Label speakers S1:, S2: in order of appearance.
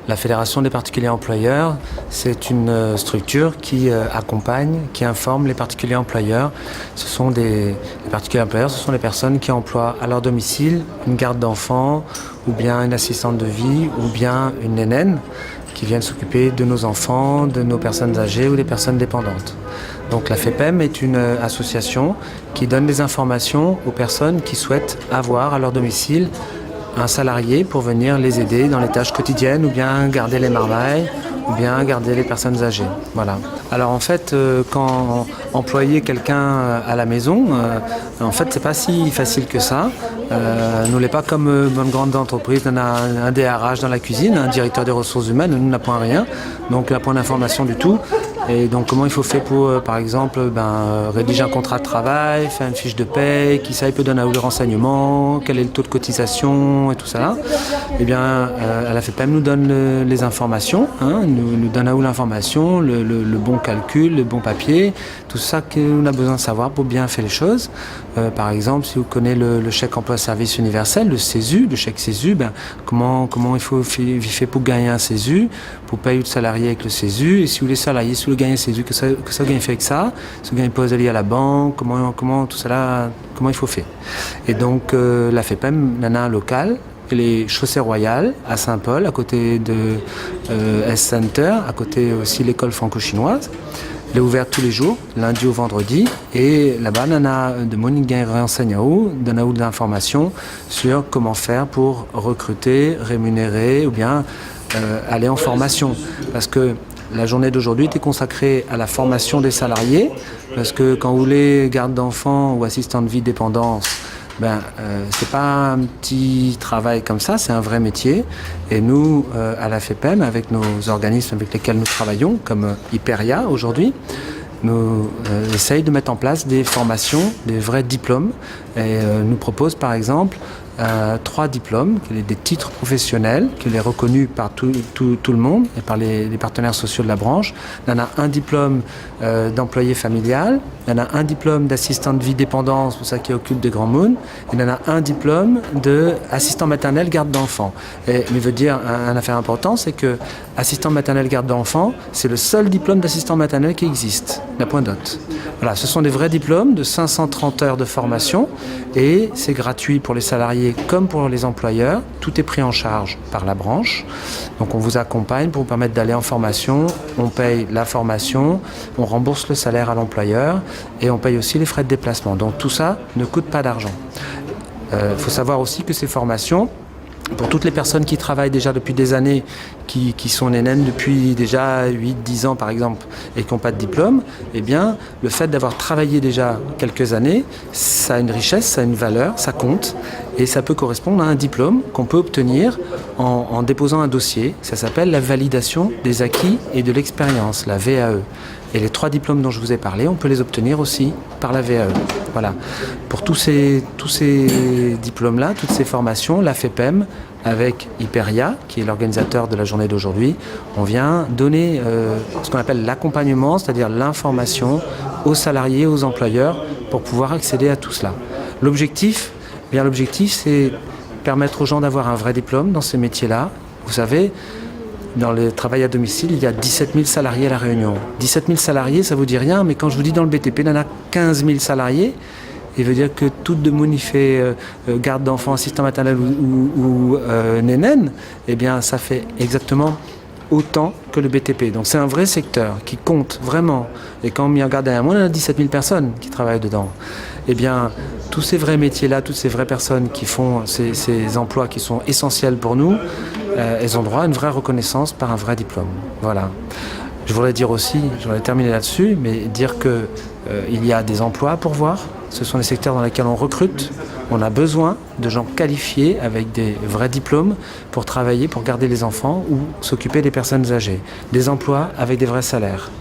S1: La Fédération des particuliers employeurs, c'est une structure qui accompagne, qui informe les particuliers employeurs. Les particuliers employeurs, ce sont les personnes qui emploient à leur domicile une garde d'enfants, ou bien une assistante de vie, ou bien une nénène qui viennent s'occuper de nos enfants, de nos personnes âgées ou des personnes dépendantes. Donc la FEPEM est une association qui donne des informations aux personnes qui souhaitent avoir à leur domicile un salarié pour venir les aider dans les tâches quotidiennes ou bien garder les marmailles ou bien garder les personnes âgées. Voilà. Alors en fait, quand employer quelqu'un à la maison, en fait c'est pas si facile que ça. Nous n'est pas comme une grande entreprise, on a un DRH dans la cuisine, un directeur des ressources humaines, nous n'a point rien, donc n'a point d'information du tout. Et donc comment il faut faire pour, par exemple, rédiger un contrat de travail, faire une fiche de paie, qui ça il peut donner le renseignement, quel est le taux de cotisation et tout ça là. Eh bien, à la FEPEM nous donne les informations, nous donne à où l'information, le bon calcul, le bon papier, tout ça qu'on a besoin de savoir pour bien faire les choses. Par exemple, si vous connaissez le chèque emploi-service universel, le CESU, le chèque CESU, comment il faut faire pour gagner un CESU, pour payer le salarié avec le CESU, et si vous voulez salarié, si vous voulez gagner CESU, que ça gagne fait avec ça, si vous gagnez pas aller à la banque, comment tout ça là, comment il faut faire. Et donc la FEPEM, nana un local, les Chaussées Royales à Saint-Paul, à côté de S-Center, à côté aussi l'école franco-chinoise. Elle est ouverte tous les jours, lundi au vendredi, et là-bas, on a de Monique renseigne donne de l'information sur comment faire pour recruter, rémunérer ou bien aller en formation. Parce que la journée d'aujourd'hui était consacrée à la formation des salariés, parce que quand vous voulez garde d'enfants ou assistant de vie dépendance, c'est pas un petit travail comme ça, c'est un vrai métier. Et nous, à la FEPEM, avec nos organismes avec lesquels nous travaillons, comme Hyperia aujourd'hui, nous essayons de mettre en place des formations, des vrais diplômes. Et nous propose par exemple 3 diplômes, des titres professionnels, qui est reconnus par tout le monde et par les partenaires sociaux de la branche. Il y en a un diplôme d'employé familial, il y en a un diplôme d'assistant de vie dépendance, pour ça qui occupe des grands mônes, et il y en a un diplôme d'assistant maternel garde d'enfants. Mais veut dire, une affaire importante, c'est que assistant maternel garde d'enfants, c'est le seul diplôme d'assistant maternel qui existe, la point dot. Voilà, ce sont des vrais diplômes de 530 heures de formation et c'est gratuit pour les salariés comme pour les employeurs. Tout est pris en charge par la branche. Donc on vous accompagne pour vous permettre d'aller en formation. On paye la formation, on rembourse le salaire à l'employeur et on paye aussi les frais de déplacement. Donc tout ça ne coûte pas d'argent. Faut savoir aussi que ces formations, pour toutes les personnes qui travaillent déjà depuis des années, qui sont nénènes depuis déjà 8-10 ans par exemple, et qui n'ont pas de diplôme, eh bien, le fait d'avoir travaillé déjà quelques années, ça a une richesse, ça a une valeur, ça compte, et ça peut correspondre à un diplôme qu'on peut obtenir en déposant un dossier. Ça s'appelle la validation des acquis et de l'expérience, la VAE. Et les 3 diplômes dont je vous ai parlé, on peut les obtenir aussi par la VAE. Voilà. Pour tous ces diplômes-là, toutes ces formations, la FEPEM, avec Hyperia, qui est l'organisateur de la journée d'aujourd'hui, on vient donner ce qu'on appelle l'accompagnement, c'est-à-dire l'information aux salariés, aux employeurs, pour pouvoir accéder à tout cela. L'objectif, c'est permettre aux gens d'avoir un vrai diplôme dans ces métiers-là. Vous savez, dans le travail à domicile, il y a 17 000 salariés à La Réunion. 17 000 salariés, ça ne vous dit rien, mais quand je vous dis dans le BTP, il y en a 15 000 salariés. Il veut dire que tout de monde y fait garde d'enfants, assistant maternel ou nénène, eh bien ça fait exactement autant que le BTP. Donc c'est un vrai secteur qui compte vraiment. Et quand on y regarde derrière moi, il y a 17 000 personnes qui travaillent dedans. Eh bien, tous ces vrais métiers-là, toutes ces vraies personnes qui font ces emplois qui sont essentiels pour nous, elles ont droit à une vraie reconnaissance par un vrai diplôme. Voilà. Je voudrais dire aussi, je voudrais terminer là-dessus, mais dire que il y a des emplois à pourvoir. Ce sont des secteurs dans lesquels on recrute. On a besoin de gens qualifiés avec des vrais diplômes pour travailler, pour garder les enfants ou s'occuper des personnes âgées. Des emplois avec des vrais salaires.